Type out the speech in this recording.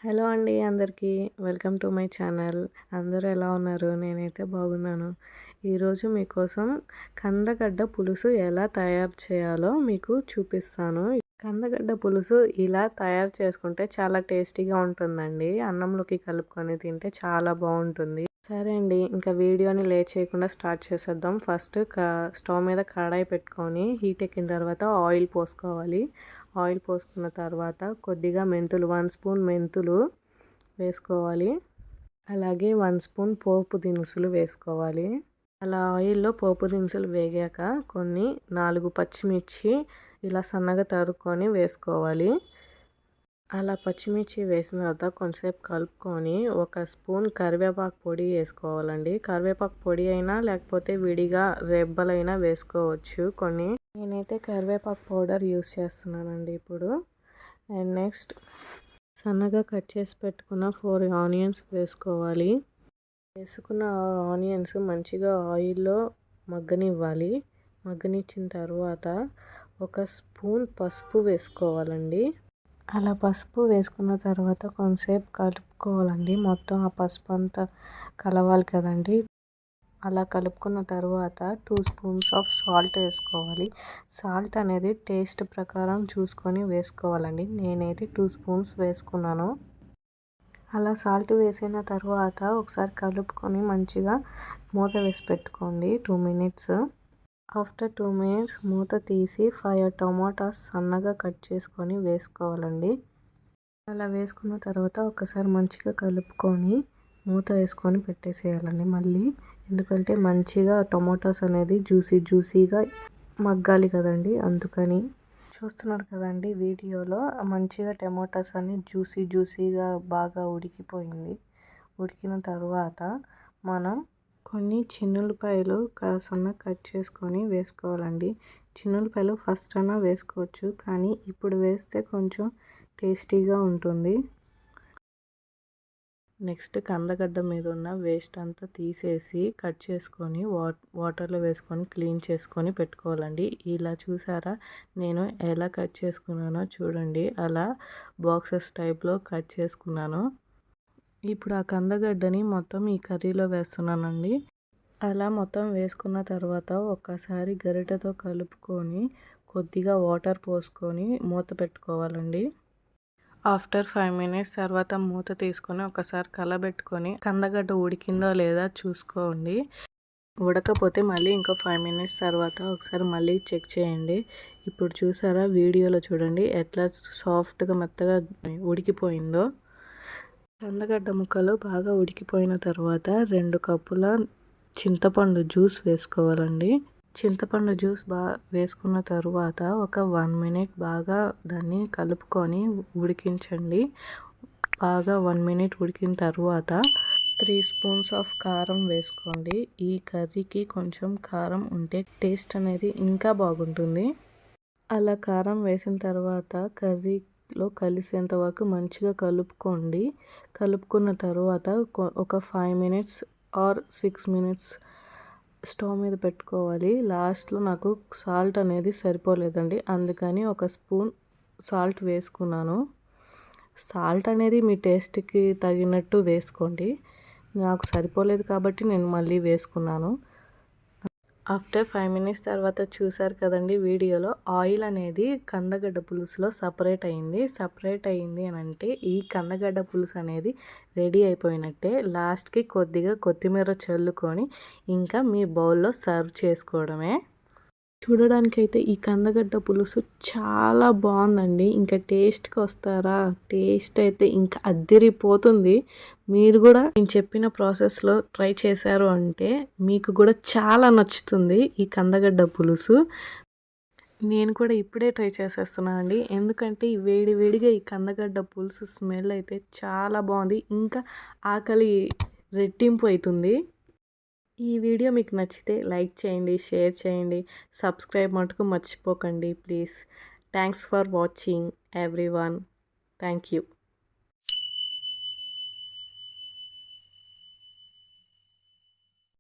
Hello అండి అందరికీ welcome to my channel. అందరూ ఎలా ఉన్నారు? నేనైతే బాగున్నాను. ఈరోజు మీకోసం కందగడ్డ పులుసు ఎలా తయారు చేయాలో మీకు చూపిస్తాను. కందగడ్డ పులుసు ఇలా తయారు చేసుకుంటే చాలా టేస్టీగా ఉంటుందండి. అన్నంలోకి కలుపుకొని తింటే చాలా బాగుంటుంది. సరే అండి, ఇంకా వీడియోని లేట్ చేయకుండా స్టార్ట్ చేసేద్దాం. ఫస్ట్ స్టవ్ మీద కడాయి పెట్టుకొని హీట్ ఎక్కిన తర్వాత ఆయిల్ పోసుకోవాలి. ఆయిల్ పోసుకున్న తర్వాత కొద్దిగా మెంతులు 1 స్పూన్ మెంతులు వేసుకోవాలి. అలాగే 1 స్పూన్ పోపు దినుసులు వేసుకోవాలి. అలా ఆయిల్లో పోపు దినుసులు వేగాక 4 పచ్చిమిర్చి ఇలా సన్నగా తరుక్కొని వేసుకోవాలి. అలా పచ్చిమిర్చి వేసిన తర్వాత కొంచెంసేపు కలుపుకొని 1 స్పూన్ కరివేపాకు పొడి వేసుకోవాలండి. కరివేపాకు పొడి అయినా లేకపోతే విడిగా రెబ్బలైనా వేసుకోవచ్చు కొన్ని. నేనైతే కరివేపాకు పౌడర్ యూస్ చేస్తున్నానండి ఇప్పుడు. అండ్ నెక్స్ట్ సన్నగా కట్ చేసి పెట్టుకున్న 4 ఆనియన్స్ వేసుకోవాలి. వేసుకున్న ఆనియన్స్ మంచిగా ఆయిల్లో మగ్గనివ్వాలి. మగ్గనిచ్చిన తర్వాత 1 స్పూన్ పసుపు వేసుకోవాలండి. అలా పసుపు వేసుకున్న తర్వాత కొంచెంసేపు కలుపుకోవాలండి. మొత్తం ఆ పసుపు అంతా కలవాలి కదండి. అలా కలుపుకున్న తర్వాత 2 స్పూన్స్ ఆఫ్ సాల్ట్ వేసుకోవాలి. సాల్ట్ అనేది టేస్ట్ ప్రకారం చూసుకొని వేసుకోవాలండి. నేనైతే 2 స్పూన్స్ వేసుకున్నాను. అలా సాల్ట్ వేసిన తర్వాత ఒకసారి కలుపుకొని మంచిగా మూత వేసి పెట్టుకోండి 2 మినిట్స్. ఆఫ్టర్ 2 మినిట్స్ మూత తీసి 5 టమాటాస్ సన్నగా కట్ చేసుకొని వేసుకోవాలండి. అలా వేసుకున్న తర్వాత ఒకసారి మంచిగా కలుపుకొని మూత వేసుకొని పెట్టేసేయాలండి మళ్ళీ. ఎందుకంటే మంచిగా టమాటాస్ అనేది జ్యూసీగా మగ్గాలి కదండి, అందుకని. చూస్తున్నారు కదండి వీడియోలో మంచిగా టమాటాస్ అన్ని జ్యూసీగా బాగా ఉడికిపోయింది. ఉడికిన తర్వాత మనం కొన్ని చిన్నులపాయలు సన్నగా కట్ చేసుకొని వేసుకోవాలండి. చిన్నులపాయలు ఫస్ట్ అయినా వేసుకోవచ్చు, కానీ ఇప్పుడు వేస్తే కొంచెం టేస్టీగా ఉంటుంది. నెక్స్ట్ కందగడ్డ మీద ఉన్న వేస్ట్ అంతా తీసేసి కట్ చేసుకొని వాటర్లో వేసుకొని క్లీన్ చేసుకొని పెట్టుకోవాలండి. ఇలా చూసారా నేను ఎలా కట్ చేసుకున్నానో చూడండి. అలా బాక్సెస్ టైప్లో కట్ చేసుకున్నాను. ఇప్పుడు ఆ కందగడ్డని మొత్తం ఈ కర్రీలో వేస్తున్నానండి. అలా మొత్తం వేసుకున్న తర్వాత ఒక్కసారి గరిటెతో కలుపుకొని కొద్దిగా వాటర్ పోసుకొని మూత పెట్టుకోవాలండి. ఆఫ్టర్ 5 మినిట్స్ తర్వాత మూత తీసుకొని ఒకసారి కలబెట్టుకొని కందగడ్డ ఉడికిందో లేదా చూసుకోండి. ఉడకపోతే మళ్ళీ ఇంకో 5 మినిట్స్ తర్వాత ఒకసారి మళ్ళీ చెక్ చేయండి. ఇప్పుడు చూసారా వీడియోలో చూడండి ఎట్లా సాఫ్ట్గా మెత్తగా ఉడికిపోయిందో. కందగడ్డ ముక్కలు బాగా ఉడికిపోయిన తర్వాత 2 కప్పుల చింతపండు జ్యూస్ వేసుకోవాలండి. చింతపండు జ్యూస్ వేసుకున్న తర్వాత ఒక 1 మినిట్ బాగా దాన్ని కలుపుకొని ఉడికించండి. బాగా 1 మినిట్ ఉడికిన తర్వాత 3 స్పూన్స్ ఆఫ్ కారం వేసుకోండి. ఈ కర్రీకి కొంచెం కారం ఉంటే టేస్ట్ అనేది ఇంకా బాగుంటుంది. అలా కారం వేసిన తర్వాత కర్రీలో కలిసేంత వరకు మంచిగా కలుపుకోండి. కలుపుకున్న తర్వాత ఒక 5 మినిట్స్ ఆర్ 6 మినిట్స్ స్టవ్ మీద పెట్టుకోవాలి. లాస్ట్లో నాకు సాల్ట్ అనేది సరిపోలేదండి, అందుకని 1 స్పూన్ సాల్ట్ వేసుకున్నాను. సాల్ట్ అనేది మీ టేస్ట్కి తగినట్టు వేసుకోండి. నాకు సరిపోలేదు కాబట్టి నేను మళ్ళీ వేసుకున్నాను. ఆఫ్టర్ 5 మినిట్స్ తర్వాత చూసారు కదండి వీడియోలో ఆయిల్ అనేది కందగడ్డ పులుసులో సపరేట్ అయింది అని అంటే ఈ కందగడ్డ పులుసు అనేది రెడీ అయిపోయినట్టే. లాస్ట్కి కొద్దిగా కొత్తిమీర చల్లుకొని ఇంకా మీ బౌల్లో సర్వ్ చేసుకోవడమే. చూడడానికైతే ఈ కందగడ్డ పులుసు చాలా బాగుందండి. ఇంకా టేస్ట్కి వస్తారా, టేస్ట్ అయితే ఇంకా అద్దిరిపోతుంది. మీరు కూడా నేను చెప్పిన ప్రాసెస్లో ట్రై చేశారు అంటే మీకు కూడా చాలా నచ్చుతుంది ఈ కందగడ్డ పులుసు. నేను కూడా ఇప్పుడే ట్రై చేసేస్తున్నాను అండి, ఎందుకంటే వేడిగా ఈ కందగడ్డ పులుసు స్మెల్ అయితే చాలా బాగుంది. ఇంకా ఆకలి రెట్టింపు అవుతుంది. ఈ వీడియో మీకు నచ్చితే లైక్ చేయండి, షేర్ చేయండి, సబ్స్క్రైబ్ మటుకు మర్చిపోకండి please. Thanks for watching everyone. Thank you.